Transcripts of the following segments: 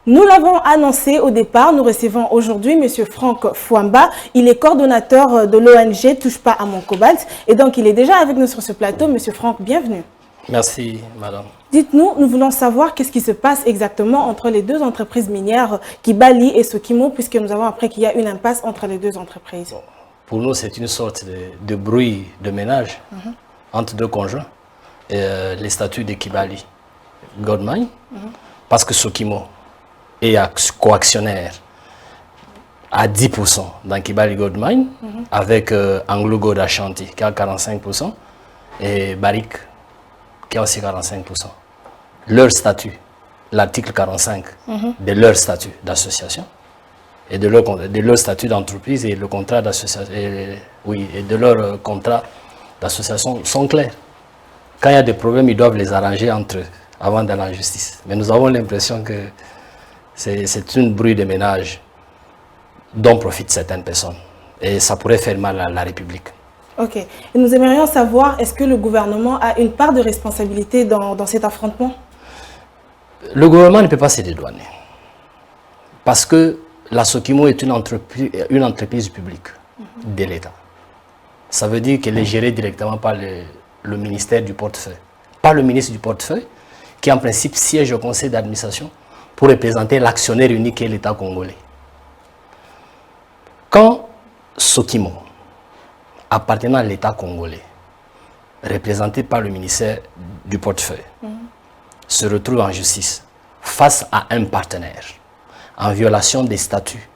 Nous l'avons annoncé au départ, nous recevons aujourd'hui M. Franck Fouamba. Il est coordonnateur de l'ONG Touche pas à mon cobalt. Et donc, il est déjà avec nous sur ce plateau. M. Franck, bienvenue. Merci, madame. Dites-nous, nous voulons savoir qu'est-ce qui se passe exactement entre les deux entreprises minières, Kibali et Sokimo, puisque nous avons appris qu'il y a une impasse entre les deux entreprises. Bon, pour nous, c'est une sorte de bruit de ménage entre deux conjoints. Les statuts de Kibali Goldmine, parce que Sokimo est coactionnaire à 10% dans Kibali Goldmine, avec Anglo Gold Ashanti qui a 45% et Barrick qui a aussi 45%. Leur statut, l'article 45 de leur statut d'association et de leur statut d'entreprise et le contrat d'association, et de leur contrat d'association sont clairs. Quand il y a des problèmes, ils doivent les arranger entre eux avant d'aller en justice. Mais nous avons l'impression que c'est un bruit de ménage dont profitent certaines personnes. Et ça pourrait faire mal à la République. Ok. Et nous aimerions savoir, est-ce que le gouvernement a une part de responsabilité dans cet affrontement? Le gouvernement ne peut pas se dédouaner. Parce que la Sokimo est une entreprise publique de l'État. Ça veut dire qu'elle est gérée directement par le ministère du portefeuille. Pas le ministre du portefeuille, qui en principe siège au conseil d'administration pour représenter l'actionnaire unique qui est l'État congolais. Quand Sokimo, appartenant à l'État congolais, représenté par le ministère du portefeuille, se retrouve en justice face à un partenaire en violation des statuts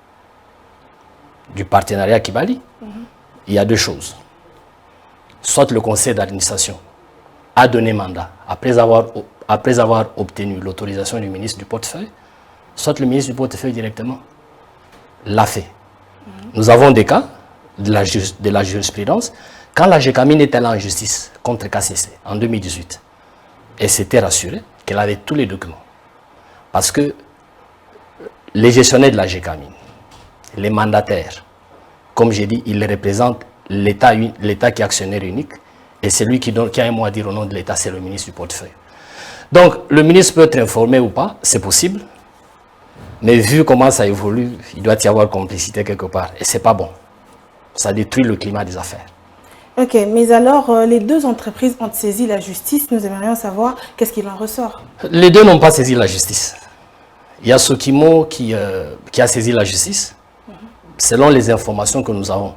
du partenariat Kibali, il y a deux choses. Soit le conseil d'administration a donné mandat après avoir obtenu l'autorisation du ministre du portefeuille, soit le ministre du portefeuille directement l'a fait. Nous avons des cas de la jurisprudence quand la GECAMINE est allée en justice contre KCC en 2018. Elle s'était rassurée qu'elle avait tous les documents. Parce que les gestionnaires de la GECAMINE, les mandataires, comme j'ai dit, ils représentent l'État qui est actionnaire unique, et celui qui a un mot à dire au nom de l'État, c'est le ministre du portefeuille. Donc, le ministre peut être informé ou pas, c'est possible, mais vu comment ça évolue, il doit y avoir complicité quelque part, et c'est pas bon. Ça détruit le climat des affaires. Ok, mais alors, les deux entreprises ont saisi la justice, nous aimerions savoir qu'est-ce qu'il en ressort. Les deux n'ont pas saisi la justice. Il y a Sokimo qui a saisi la justice, selon les informations que nous avons.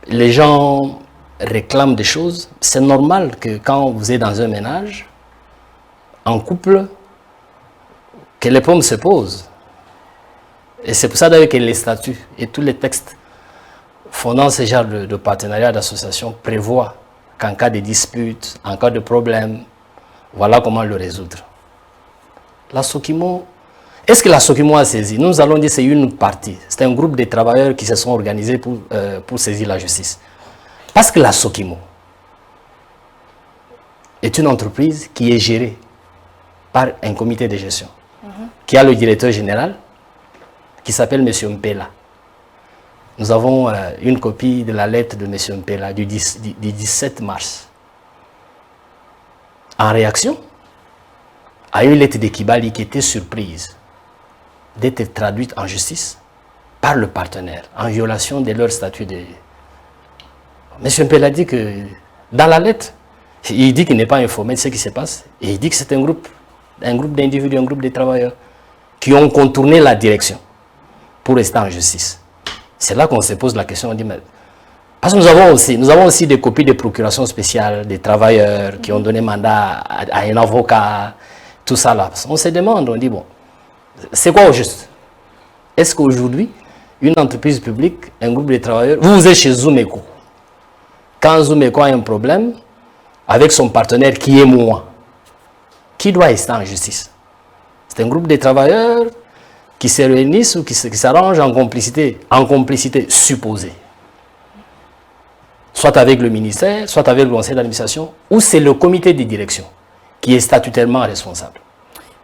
Les gens réclament des choses. C'est normal que quand vous êtes dans un ménage, en couple, que les problèmes se posent. Et c'est pour ça d'ailleurs que les statuts et tous les textes fondant ce genre de partenariat d'association prévoient qu'en cas de dispute, en cas de problème, voilà comment le résoudre. La Sokimo, est-ce que la Sokimo a saisi? Nous allons dire que c'est une partie. C'est un groupe de travailleurs qui se sont organisés pour saisir la justice. Parce que la Sokimo est une entreprise qui est gérée par un comité de gestion, qui a le directeur général, qui s'appelle M. Mpela. Nous avons une copie de la lettre de M. Mpela du 17 mars. En réaction à une lettre de Kibali qui était surprise d'être traduite en justice par le partenaire en violation de leur statut de... M. Mpela dit que dans la lettre, il dit qu'il n'est pas informé de ce qui se passe et il dit que c'est un groupe d'individus, un groupe de travailleurs qui ont contourné la direction pour rester en justice. C'est là qu'on se pose la question, on dit, mais... Parce que nous avons aussi des copies de procuration spéciale des travailleurs qui ont donné mandat à un avocat, tout ça là. On se demande, on dit, bon, c'est quoi au juste? Est-ce qu'aujourd'hui, une entreprise publique, un groupe de travailleurs, vous êtes chez Zumeko. Quand Zumeko a un problème avec son partenaire qui est moi, qui doit rester en justice? C'est un groupe de travailleurs qui se réunissent ou qui s'arrangent en complicité supposée. Soit avec le ministère, soit avec le conseil d'administration, ou c'est le comité de direction qui est statutairement responsable.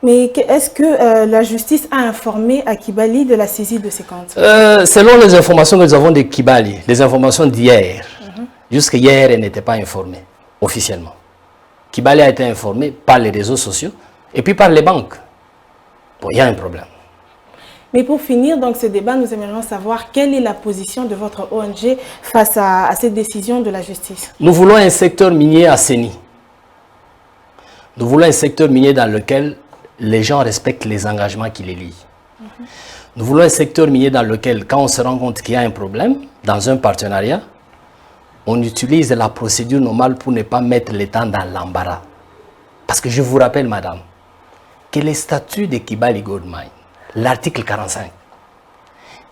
Mais est-ce que la justice a informé à Kibali de la saisie de ces comptes? Selon les informations que nous avons de Kibali, les informations d'hier, jusqu'à hier, elle n'était pas informée officiellement. Kibali a été informé par les réseaux sociaux et puis par les banques. Bon, il y a un problème. Mais pour finir donc ce débat, nous aimerions savoir quelle est la position de votre ONG face à cette décision de la justice. Nous voulons un secteur minier assaini. Nous voulons un secteur minier dans lequel les gens respectent les engagements qui les lient. Nous voulons un secteur minier dans lequel, quand on se rend compte qu'il y a un problème dans un partenariat, on utilise la procédure normale pour ne pas mettre l'État dans l'embarras. Parce que je vous rappelle, madame, que les statuts de Kibali Gold Mine, l'article 45,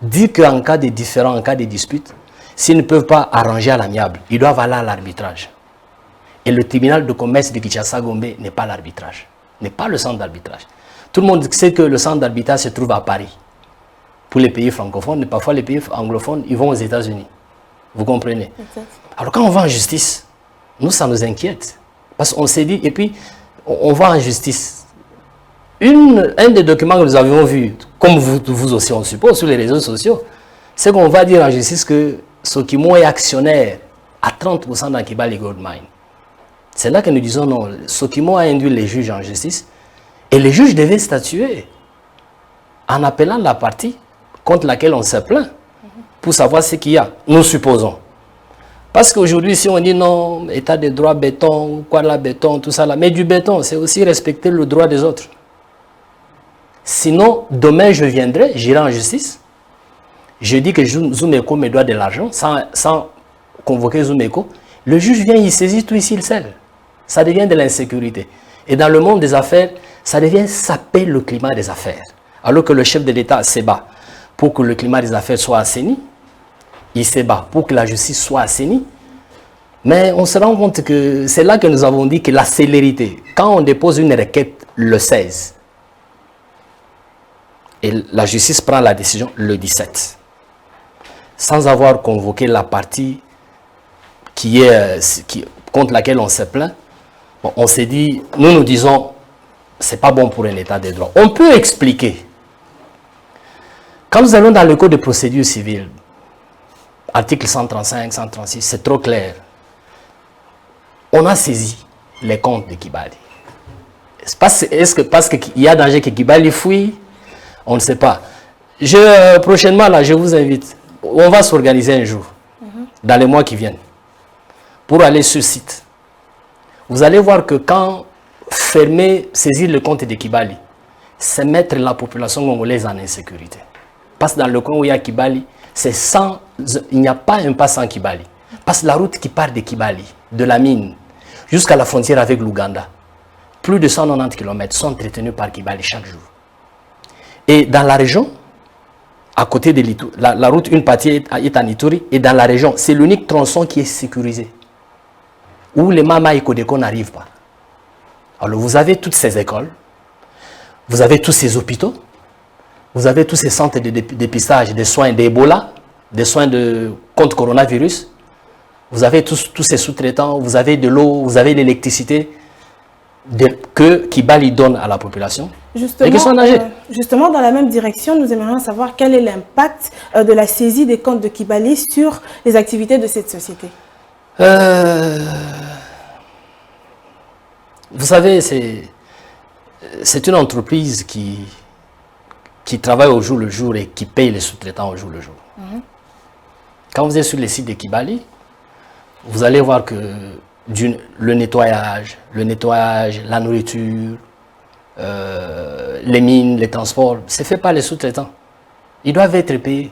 dit qu'en cas de différend, en cas de dispute, s'ils ne peuvent pas arranger à l'amiable, ils doivent aller à l'arbitrage. Et le tribunal de commerce de Kinshasa-Gombe n'est pas l'arbitrage, n'est pas le centre d'arbitrage. Tout le monde sait que le centre d'arbitrage se trouve à Paris. Pour les pays francophones, mais parfois les pays anglophones, ils vont aux États-Unis. Vous comprenez? Exact. Alors quand on va en justice, nous, ça nous inquiète. Parce qu'on s'est dit, et puis, on va en justice. Un des documents que nous avions vu, comme vous aussi on suppose, sur les réseaux sociaux, c'est qu'on va dire en justice que Sokimo est actionnaire à 30% dans Kibali Gold Mine. C'est là que nous disons non, Sokimo a induit les juges en justice et les juges devaient statuer en appelant la partie contre laquelle on se plaint pour savoir ce qu'il y a, nous supposons. Parce qu'aujourd'hui, si on dit non, état de droit, béton, quoi là, béton, tout ça là, mais du béton, c'est aussi respecter le droit des autres. Sinon, demain, je viendrai, j'irai en justice, je dis que Zoumeko me doit de l'argent, sans convoquer Zoumeko, le juge vient, il saisit tout ici, il scelle. Ça devient de l'insécurité. Et dans le monde des affaires, ça devient saper le climat des affaires. Alors que le chef de l'État se bat pour que le climat des affaires soit assaini, il se bat pour que la justice soit assainie. Mais on se rend compte que c'est là que nous avons dit que la célérité, quand on dépose une requête le 16, et la justice prend la décision le 17, sans avoir convoqué la partie contre laquelle on se plaint, bon, on s'est dit, nous disons, c'est pas bon pour un état de droit. On peut expliquer. Quand nous allons dans le code de procédure civile, article 135, 136, c'est trop clair. On a saisi les comptes de Kibali. Est-ce que parce qu'il y a danger que Kibali fouille? On ne sait pas. Prochainement, là, je vous invite. On va s'organiser un jour, dans les mois qui viennent, pour aller sur site. Vous allez voir que quand saisir le compte de Kibali, c'est mettre la population congolaise en insécurité. Parce que dans le coin où il y a Kibali, il n'y a pas un pas sans Kibali. Parce que la route qui part de Kibali, de la mine, jusqu'à la frontière avec l'Ouganda, plus de 190 km sont entretenus par Kibali chaque jour. Et dans la région, à côté de l'Ituri, la route, une partie est en Ituri, et dans la région, c'est l'unique tronçon qui est sécurisé, où les Mama et Kodeko n'arrivent pas. Alors vous avez toutes ces écoles, vous avez tous ces hôpitaux, vous avez tous ces centres de dépistage, des soins d'Ebola, des soins contre coronavirus, vous avez tous ces sous-traitants, vous avez de l'eau, vous avez l'électricité que Kibali donne à la population. Justement, dans la même direction, nous aimerions savoir quel est l'impact de la saisie des comptes de Kibali sur les activités de cette société. Vous savez, c'est une entreprise qui travaille au jour le jour et qui paye les sous-traitants au jour le jour. Quand vous êtes sur les sites de Kibali, vous allez voir que le nettoyage, la nourriture, les mines, les transports, c'est fait par les sous-traitants. Ils doivent être payés.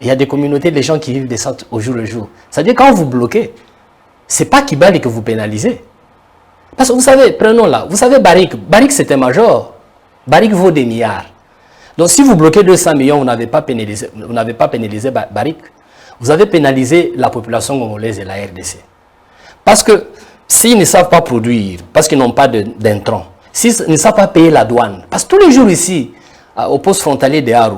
Il y a des communautés, des gens qui vivent des centres au jour le jour. C'est-à-dire quand vous bloquez, ce n'est pas Kibali que vous pénalisez. Parce que vous savez, prenons là, vous savez Barrick c'est un major. Barrick vaut des milliards. Donc si vous bloquez 200 millions, vous n'avez pas pénalisé Barrick. Vous avez pénalisé la population congolaise et la RDC. Parce que s'ils ne savent pas produire, parce qu'ils n'ont pas d'intrants, s'ils ne savent pas payer la douane, parce que tous les jours ici, au poste frontalier de Haru,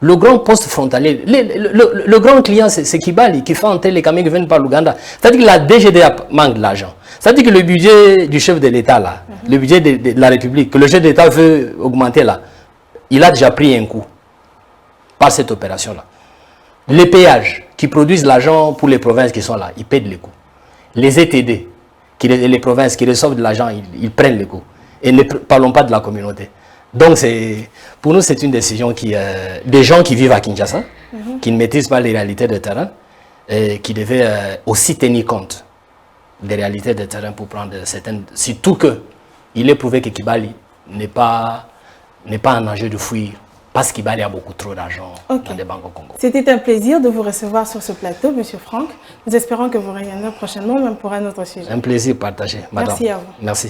le grand poste frontalier, le grand client c'est Kibali qui fait entrer les camions qui viennent par l'Ouganda. C'est-à-dire que la DGDA manque de l'argent. C'est-à-dire que le budget du chef de l'État, là, le budget de la République, que le chef de l'État veut augmenter là, il a déjà pris un coup par cette opération-là. Les péages qui produisent l'argent pour les provinces qui sont là, ils paient les coûts. Les ETD les provinces qui reçoivent de l'argent, ils prennent le coup. Et ne parlons pas de la communauté. Donc, pour nous, c'est une décision des gens qui vivent à Kinshasa, qui ne maîtrisent pas les réalités de terrain, et qui devaient aussi tenir compte des réalités de terrain pour prendre certaines... Surtout qu'il est prouvé que Kibali n'est pas un enjeu de fuir, parce que Kibali a beaucoup trop d'argent dans des banques au Congo. C'était un plaisir de vous recevoir sur ce plateau, M. Franck. Nous espérons que vous reviendrez prochainement, même pour un autre sujet. Un plaisir partagé, madame. Merci à vous. Merci.